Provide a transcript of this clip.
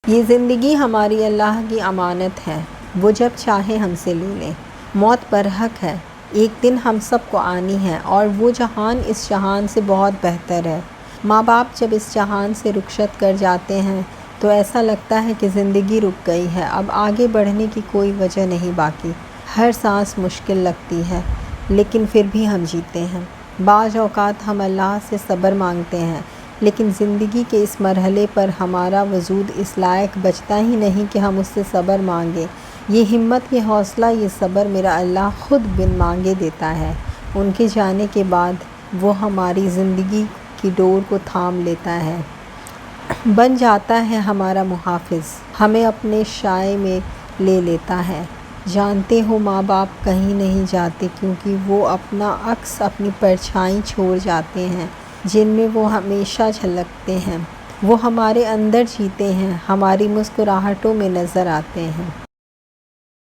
یہ زندگی ہماری اللہ کی امانت ہے، وہ جب چاہے ہم سے لے لیں۔ موت برحق ہے، ایک دن ہم سب کو آنی ہے، اور وہ جہان اس جہان سے بہت بہتر ہے۔ ماں باپ جب اس جہان سے رخصت کر جاتے ہیں تو ایسا لگتا ہے کہ زندگی رک گئی ہے، اب آگے بڑھنے کی کوئی وجہ نہیں باقی۔ ہر سانس مشکل لگتی ہے، لیکن پھر بھی ہم جیتے ہیں۔ بعض اوقات ہم اللہ سے صبر مانگتے ہیں، لیکن زندگی کے اس مرحلے پر ہمارا وجود اس لائق بچتا ہی نہیں کہ ہم اس سے صبر مانگیں۔ یہ ہمت، یہ حوصلہ، یہ صبر میرا اللہ خود بن مانگے دیتا ہے۔ ان کے جانے کے بعد وہ ہماری زندگی کی ڈور کو تھام لیتا ہے، بن جاتا ہے ہمارا محافظ، ہمیں اپنے سائے میں لے لیتا ہے۔ جانتے ہو ماں باپ کہیں نہیں جاتے، کیونکہ وہ اپنا عکس، اپنی پرچھائی چھوڑ جاتے ہیں جن میں وہ ہمیشہ جھلکتے ہیں۔ وہ ہمارے اندر جیتے ہیں، ہماری مسکراہٹوں میں نظر آتے ہیں۔